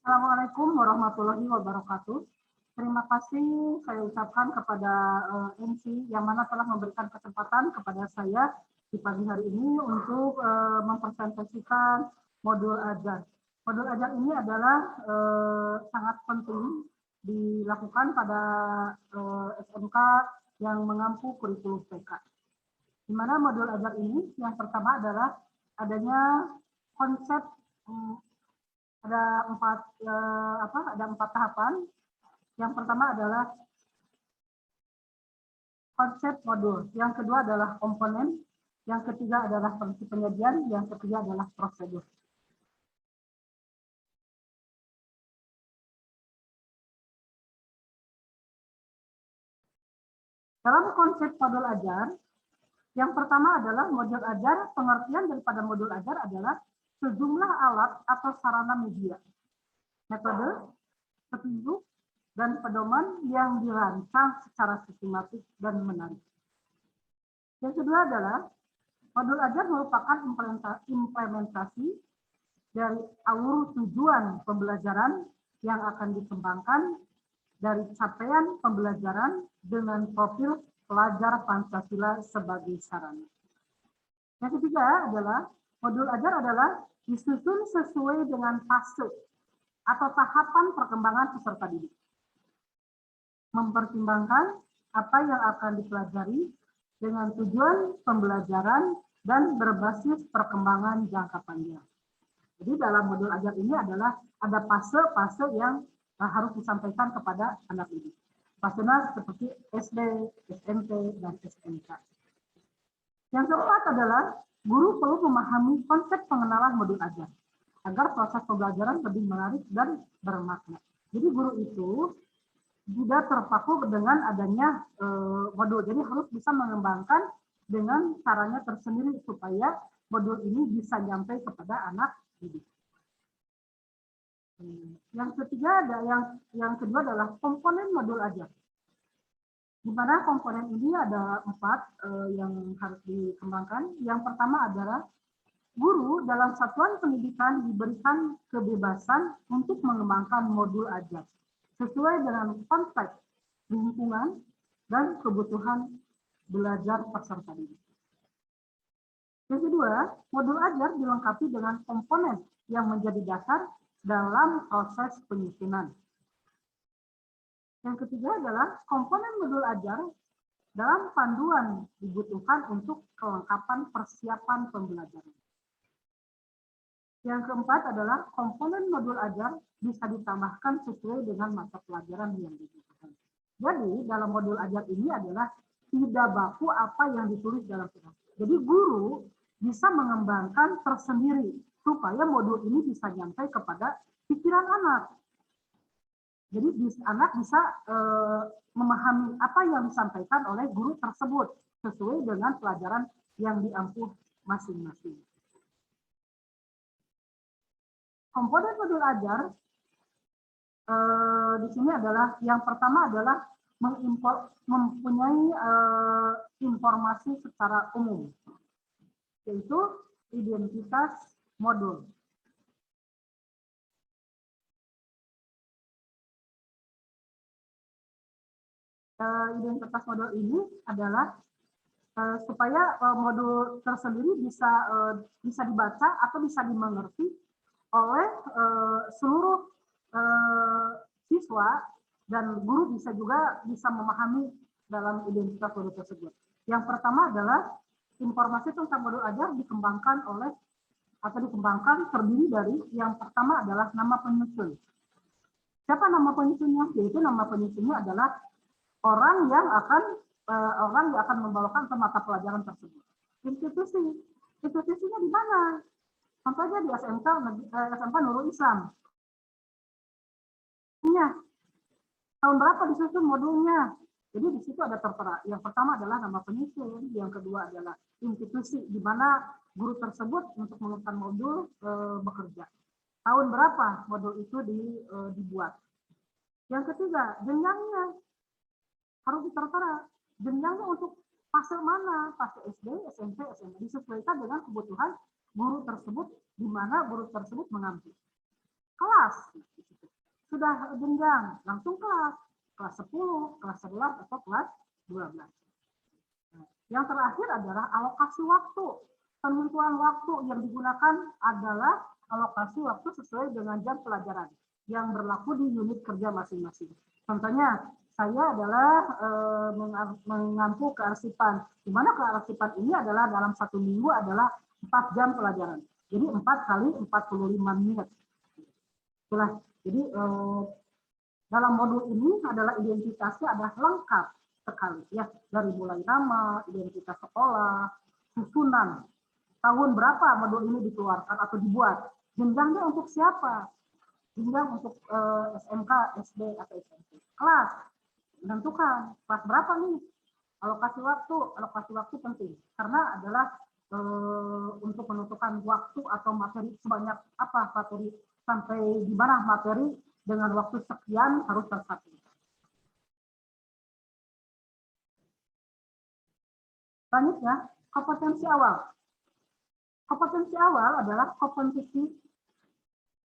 Assalamualaikum warahmatullahi wabarakatuh. Terima kasih saya ucapkan kepada MC yang mana telah memberikan kesempatan kepada saya di pagi hari ini untuk mempresentasikan modul ajar. Modul ajar ini adalah sangat penting dilakukan pada SMK yang mengampu kurikulum PK. Di mana modul ajar ini yang pertama adalah adanya konsep ada empat tahapan. Yang pertama adalah konsep modul, yang kedua adalah komponen, yang ketiga adalah prinsip penyajian, yang ketiga adalah prosedur. Dalam konsep modul ajar, yang pertama adalah modul ajar, pengertian daripada modul ajar adalah sejumlah alat atau sarana media, metode, petunjuk, dan pedoman yang dirancang secara sistematis dan menarik. Yang kedua adalah modul ajar merupakan implementasi dari alur tujuan pembelajaran yang akan dikembangkan dari capaian pembelajaran dengan profil pelajar Pancasila sebagai sarana. Yang ketiga adalah modul ajar adalah disusun sesuai dengan fase atau tahapan perkembangan peserta didik. Mempertimbangkan apa yang akan dipelajari dengan tujuan pembelajaran dan berbasis perkembangan jangka panjang. Jadi dalam modul ajar ini adalah ada fase-fase yang harus disampaikan kepada anak didik. Fasenya seperti SD, SMP, dan SMK. Yang keempat adalah guru perlu memahami konsep pengenalan modul ajar agar proses pembelajaran lebih menarik dan bermakna. Jadi guru itu tidak terpaku dengan adanya modul, jadi harus bisa mengembangkan dengan caranya tersendiri supaya modul ini bisa sampai kepada anak didik. Yang ketiga yang kedua adalah komponen modul ajar. Di mana komponen ini ada 4 yang harus dikembangkan. Yang pertama adalah guru dalam satuan pendidikan diberikan kebebasan untuk mengembangkan modul ajar sesuai dengan konteks lingkungan dan kebutuhan belajar peserta didik. Yang kedua, modul ajar dilengkapi dengan komponen yang menjadi dasar dalam proses penyusunan. Yang ketiga adalah komponen modul ajar dalam panduan dibutuhkan untuk kelengkapan persiapan pembelajaran. Yang keempat adalah komponen modul ajar bisa ditambahkan sesuai dengan mata pelajaran yang dibutuhkan. Jadi dalam modul ajar ini adalah tidak baku apa yang ditulis dalam kitab. Jadi guru bisa mengembangkan tersendiri supaya modul ini bisa sampai kepada pikiran anak. Jadi anak bisa memahami apa yang disampaikan oleh guru tersebut sesuai dengan pelajaran yang diampu masing-masing. Komponen modul ajar di sini adalah yang pertama adalah mempunyai informasi secara umum, yaitu identitas modul. Identitas modul ini adalah supaya modul tersendiri bisa dibaca atau bisa dimengerti oleh seluruh siswa dan guru bisa memahami dalam identitas modul tersebut. Yang pertama adalah informasi tentang modul ajar dikembangkan terdiri dari yang pertama adalah nama penyusun. Siapa nama penyusunnya? Yaitu nama penyusunnya adalah orang yang akan membawakan mata pelajaran tersebut. Institusinya di mana? Contohnya di SMK Nurul Islam. Tahun berapa disusun modulnya? Jadi di situ ada tertera. Yang pertama adalah nama penyusun, yang kedua adalah institusi di mana guru tersebut untuk menentukan modul bekerja. Tahun berapa modul itu dibuat? Yang ketiga, jenjangnya harus tertera. Jenjangnya untuk fase mana? Fase SD, SMP, SMA. Disesuaikan dengan kebutuhan guru tersebut di mana guru tersebut mengambil. kelas. Sudah jenjang, langsung kelas 10, kelas 11, atau kelas 12. Yang terakhir adalah alokasi waktu. Penentuan waktu yang digunakan adalah alokasi waktu sesuai dengan jam pelajaran yang berlaku di unit kerja masing-masing. Contohnya, saya adalah mengampu kearsipan. Di mana kearsipan ini adalah dalam 1 minggu adalah 4 jam pelajaran. Jadi 4 kali 45 menit. Itulah. Jadi dalam modul ini adalah identitasnya adalah lengkap sekali ya, dari mulai nama, identitas sekolah, susunan, tahun berapa modul ini dikeluarkan atau dibuat, jenjangnya untuk siapa, jenjang untuk SMK, SD atau SMP, kelas menentukan kelas berapa nih, alokasi waktu penting karena adalah untuk menentukan waktu atau materi sebanyak apa materi sampai di mana materi dengan waktu sekian harus tercapai. Selanjutnya, kompetensi awal. Kompetensi awal adalah kompetensi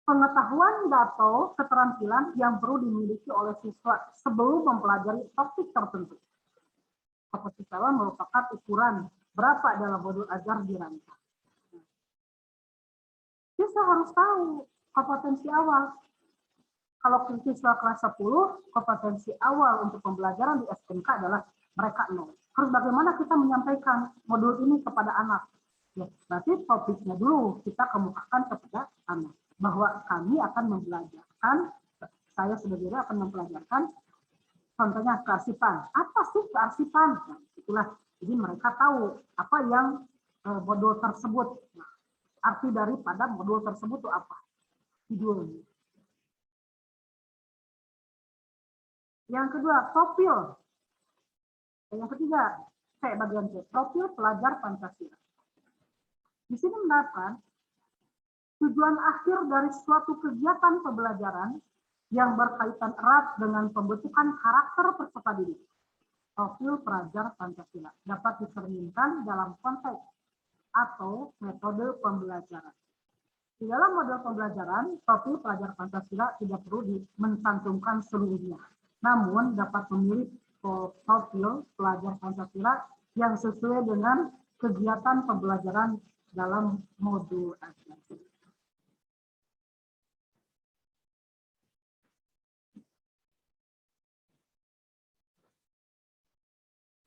pengetahuan atau keterampilan yang perlu dimiliki oleh siswa sebelum mempelajari topik tertentu. Kompetensi awal merupakan ukuran berapa dalam modul ajar dirancang. Siswa harus tahu kompetensi awal. Kalau siswa kelas 10, kompetensi awal untuk pembelajaran di SMK adalah mereka 0. Terus bagaimana kita menyampaikan modul ini kepada anak? Ya, berarti topiknya dulu kita kemukakan kepada anak. Bahwa kami akan membelajarkan, saya sebagai guru akan mempelajarkan, contohnya kearsipan. Apa sih kearsipan? Nah, itulah. Jadi mereka tahu apa yang modul tersebut. Nah, arti daripada modul tersebut itu apa? Judulnya. Yang kedua, profil. Yang ketiga, bagian C, profil pelajar Pancasila. Di sini mendapat tujuan akhir dari suatu kegiatan pembelajaran yang berkaitan erat dengan pembentukan karakter peserta didik. Profil pelajar Pancasila dapat dicerminkan dalam konteks atau metode pembelajaran. Di dalam model pembelajaran, profil pelajar Pancasila tidak perlu mencantumkan seluruhnya, namun dapat memilih profil pelajar Pancasila yang sesuai dengan kegiatan pembelajaran dalam modul ajar.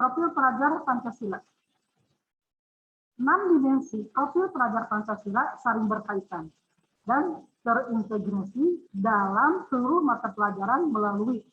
Profil pelajar Pancasila. 6 dimensi profil pelajar Pancasila saling berkaitan dan terintegrasi dalam seluruh mata pelajaran melalui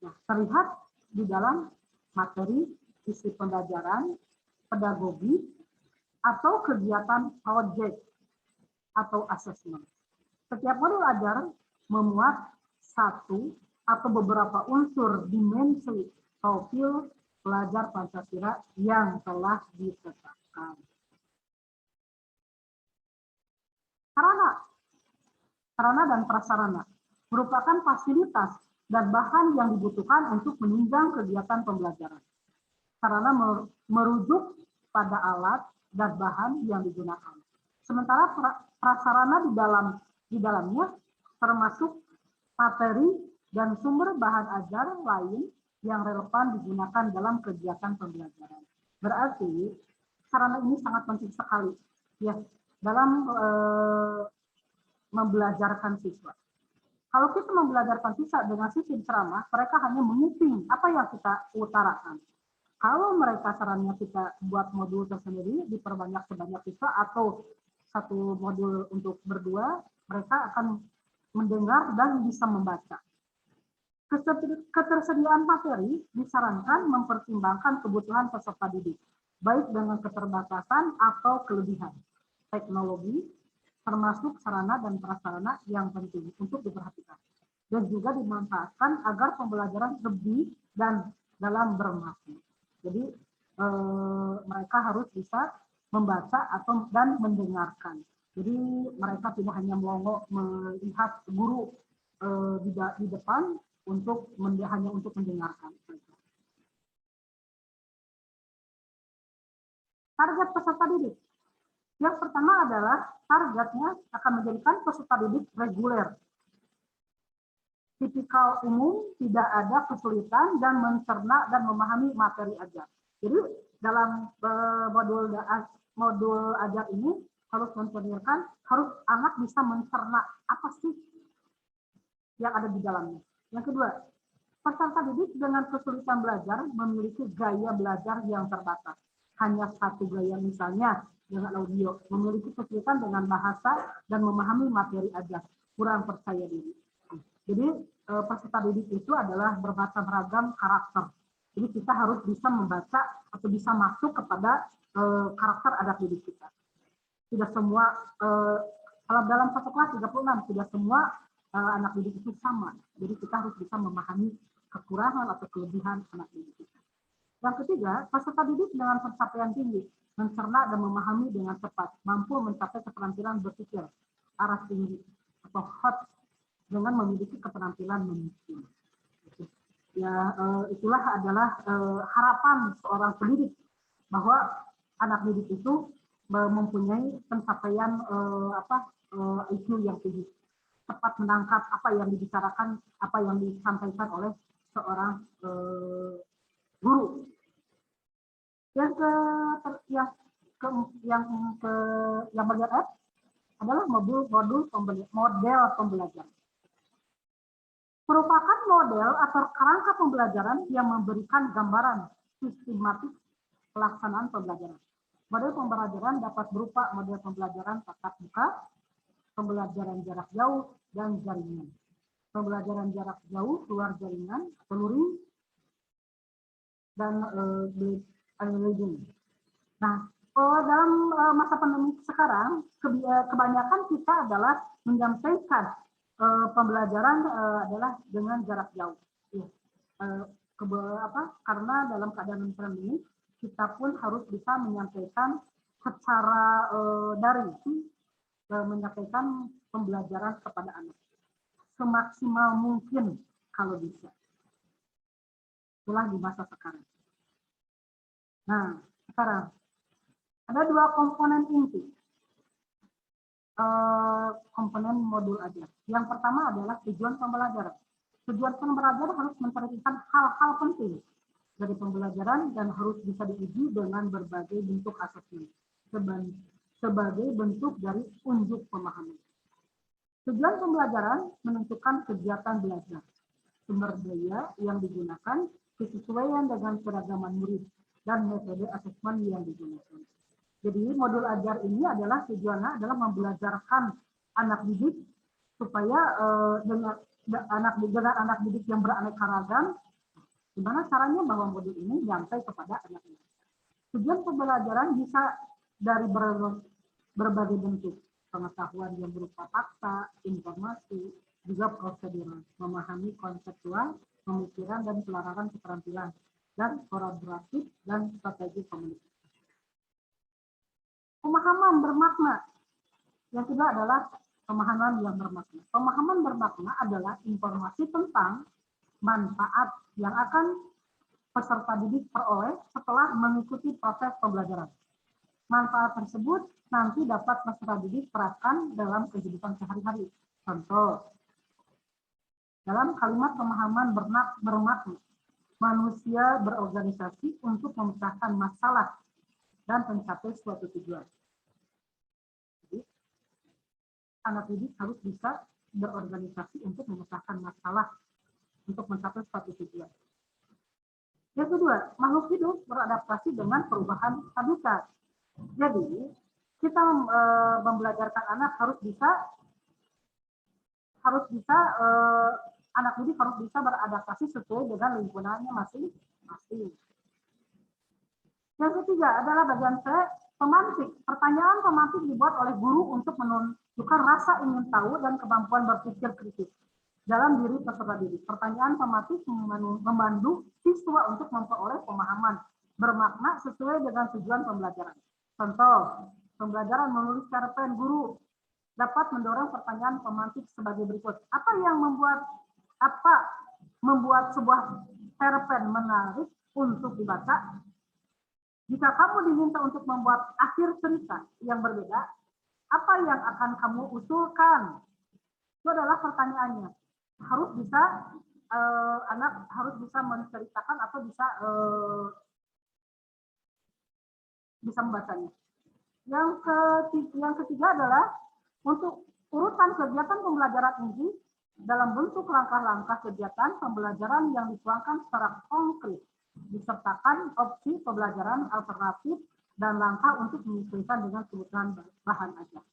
terlihat di dalam materi, isi pembelajaran, pedagogi, atau kegiatan project atau asesmen. Setiap modul ajar memuat satu atau beberapa unsur dimensi profil pelajar Pancasila yang telah ditetapkan. Sarana dan prasarana merupakan fasilitas dan bahan yang dibutuhkan untuk menunjang kegiatan pembelajaran. Sarana merujuk pada alat dan bahan yang digunakan. Sementara prasarana di dalamnya termasuk materi dan sumber bahan ajar lain yang relevan digunakan dalam kegiatan pembelajaran. Berarti sarana ini sangat penting sekali ya dalam membelajarkan siswa. Kalau kita membelajarkan siswa dengan sistem ceramah, mereka hanya menguping apa yang kita utarakan. Kalau mereka sarannya kita buat modul tersendiri, diperbanyak sebanyak siswa atau satu modul untuk berdua, mereka akan mendengar dan bisa membaca. Ketersediaan materi disarankan mempertimbangkan kebutuhan peserta didik, baik dengan keterbatasan atau kelebihan teknologi, termasuk sarana dan prasarana yang penting untuk diperhatikan. Dan juga dimanfaatkan agar pembelajaran lebih dan dalam bermakna. Jadi mereka harus bisa membaca dan mendengarkan. Jadi mereka tidak hanya melongo melihat guru di depan hanya untuk mendengarkan. Target peserta didik. Yang pertama adalah targetnya akan menjadikan peserta didik reguler, tipikal umum, tidak ada kesulitan dan mencerna dan memahami materi ajar. Jadi dalam modul ajar ini harus mencerminkan, harus anak bisa mencerna apa sih yang ada di dalamnya. Yang kedua, peserta didik dengan kesulitan belajar memiliki gaya belajar yang terbatas. Hanya satu gaya, misalnya dengan audio, memiliki kesulitan dengan bahasa dan memahami materi ajar, kurang percaya diri. Jadi peserta didik itu adalah berbagai ragam karakter. Jadi kita harus bisa membaca atau bisa masuk kepada karakter anak didik kita. Tidak semua, kalau dalam satu kelas 36, tidak semua anak didik itu sama. Jadi kita harus bisa memahami kekurangan atau kelebihan anak didik kita. Yang ketiga, peserta didik dengan pencapaian tinggi, mencerna dan memahami dengan cepat, mampu mencapai keterampilan berpikir arah tinggi atau hot dengan memiliki keterampilan memimpin. Ya, itulah adalah harapan seorang pendidik bahwa anak didik itu mempunyai pencapaian IQ yang tinggi, tepat menangkap apa yang dibicarakan, apa yang disampaikan oleh seorang guru. Yang bagian F adalah model pembelajaran. Merupakan model atau kerangka pembelajaran yang memberikan gambaran sistematis pelaksanaan pembelajaran. Model pembelajaran dapat berupa model pembelajaran tatap muka, pembelajaran jarak jauh, dan jaringan. Pembelajaran jarak jauh luar jaringan atau luring, dan leading. Nah, dalam masa pandemi sekarang, kebanyakan kita adalah menyampaikan pembelajaran adalah dengan jarak jauh. Ya. Karena dalam keadaan pandemi, kita pun harus bisa menyampaikan secara daring, menyampaikan pembelajaran kepada anak semaksimal mungkin kalau bisa. Itulah di masa sekarang. Nah, sekarang ada dua komponen inti komponen modul ajar. Yang pertama adalah tujuan pembelajaran. Tujuan pembelajaran harus menceritakan hal-hal penting dari pembelajaran dan harus bisa diuji dengan berbagai bentuk asesmen sebagai bentuk dari unjuk pemahaman. Tujuan pembelajaran menentukan kegiatan belajar, sumber daya yang digunakan, kesesuaian dengan keragaman murid, dan metode asesmen yang digunakan. Jadi modul ajar ini adalah tujuannya adalah membelajarkan anak didik supaya dengan anak didik yang beraneka ragam, gimana caranya bahwa modul ini sampai kepada anak didik. Tujuan pembelajaran bisa dari berbagai bentuk, pengetahuan yang berupa fakta, informasi, juga prosedural, memahami konseptual, pemikiran dan pelarangan keterampilan, dan kolaboratif dan strategi komunikasi. Pemahaman bermakna. Yang kedua adalah pemahaman yang bermakna. Pemahaman bermakna adalah informasi tentang manfaat yang akan peserta didik peroleh setelah mengikuti proses pembelajaran. Manfaat tersebut nanti dapat peserta didik terapkan dalam kehidupan sehari-hari. Contoh, dalam kalimat pemahaman bermakna, manusia berorganisasi untuk memecahkan masalah dan mencapai suatu tujuan. Jadi, anak didik harus bisa berorganisasi untuk memecahkan masalah, untuk mencapai suatu tujuan. Yang kedua, makhluk hidup beradaptasi dengan perubahan habitat. Jadi, kita membelajarkan anak harus bisa anak didik harus bisa beradaptasi sesuai dengan lingkungannya masing-masing. Yang ketiga adalah bagian C, pemantik. Pertanyaan pemantik dibuat oleh guru untuk menunjukkan rasa ingin tahu dan kemampuan berpikir kritis dalam diri peserta didik. Pertanyaan pemantik membantu siswa untuk memperoleh pemahaman bermakna sesuai dengan tujuan pembelajaran. Contoh, pembelajaran menulis cerpen guru dapat mendorong pertanyaan pemantik sebagai berikut. Apa yang membuat sebuah cerpen menarik untuk dibaca? Jika kamu diminta untuk membuat akhir cerita yang berbeda, apa yang akan kamu usulkan? Itu adalah pertanyaannya. Harus bisa anak harus bisa menceritakan atau bisa membacanya. Yang ketiga adalah untuk urutan kegiatan pembelajaran inti dalam bentuk langkah-langkah kegiatan pembelajaran yang dituangkan secara konkret, disertakan opsi pembelajaran alternatif dan langkah untuk menyesuaikan dengan kebutuhan bahan ajar.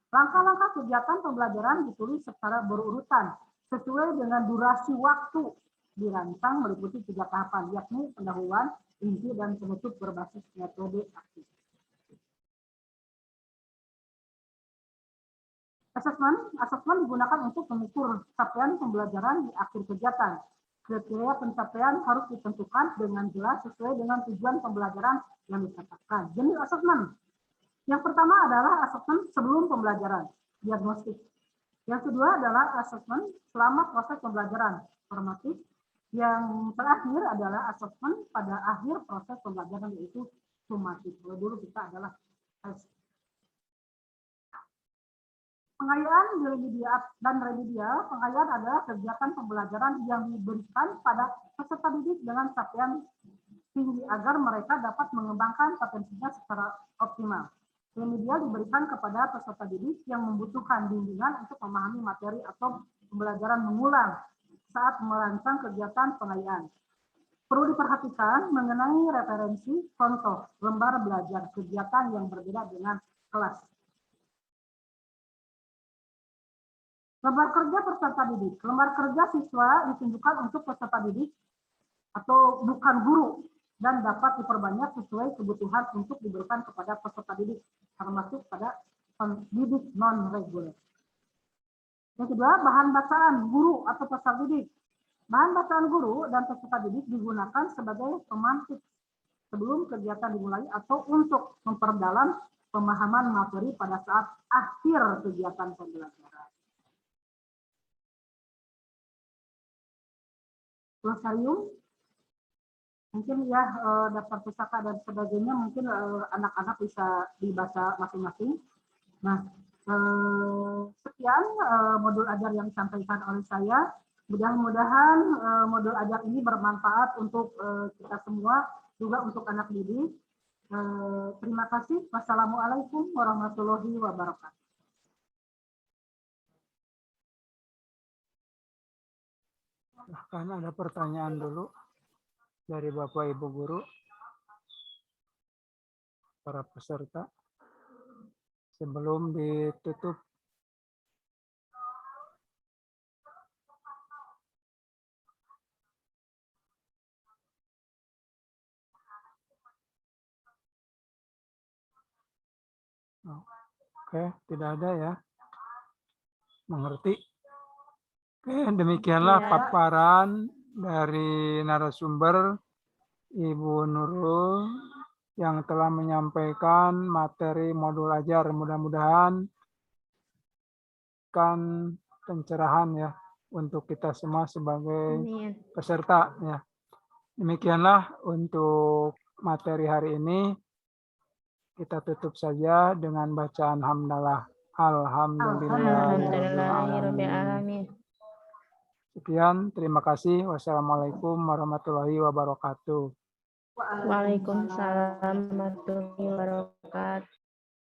Langkah-langkah kegiatan pembelajaran ditulis secara berurutan sesuai dengan durasi waktu dirancang meliputi 3 tahapan, yakni pendahuluan, inti, dan penutup berbasis metode aktif. Asesmen digunakan untuk mengukur capaian pembelajaran di akhir kegiatan. Kriteria pencapaian harus ditentukan dengan jelas sesuai dengan tujuan pembelajaran yang ditetapkan. Jenis asesmen. Yang pertama adalah asesmen sebelum pembelajaran, diagnostik. Yang kedua adalah asesmen selama proses pembelajaran, formatif. Yang terakhir adalah asesmen pada akhir proses pembelajaran, yaitu sumatif. Kalau dulu kita adalah tes. Pengayaan dan remedial. Pengayaan adalah kegiatan pembelajaran yang diberikan pada peserta didik dengan capaian tinggi agar mereka dapat mengembangkan potensinya secara optimal. Remedial diberikan kepada peserta didik yang membutuhkan bimbingan untuk memahami materi atau pembelajaran mengulang saat merancang kegiatan pengayaan. Perlu diperhatikan mengenai referensi contoh lembar belajar kegiatan yang berbeda dengan kelas. Lembar kerja peserta didik. Lembar kerja siswa ditunjukkan untuk peserta didik atau bukan guru dan dapat diperbanyak sesuai kebutuhan untuk diberikan kepada peserta didik, termasuk pada pendidik non-reguler. Yang kedua, bahan bacaan guru atau peserta didik. Bahan bacaan guru dan peserta didik digunakan sebagai pemantik sebelum kegiatan dimulai atau untuk memperdalam pemahaman materi pada saat akhir kegiatan pembelajaran. Glosarium, mungkin ya daftar pusaka dan sebagainya mungkin anak-anak bisa dibaca masing-masing. Nah, sekian modul ajar yang disampaikan oleh saya. Mudah-mudahan modul ajar ini bermanfaat untuk kita semua, juga untuk anak didik. Terima kasih. Wassalamualaikum warahmatullahi wabarakatuh. Bahkan ada pertanyaan dulu dari Bapak Ibu Guru, para peserta, sebelum ditutup. Oke, tidak ada ya. Mengerti? Oke, demikianlah paparan dari narasumber Ibu Nurul yang telah menyampaikan materi modul ajar. Mudah-mudahan kan pencerahan ya untuk kita semua sebagai peserta ya. Demikianlah untuk materi hari ini. Kita tutup saja dengan bacaan hamdalah. Alhamdulillahirrahmanirrahim. Sekian, terima kasih. Wassalamualaikum warahmatullahi wabarakatuh. Waalaikumsalam warahmatullahi wabarakatuh.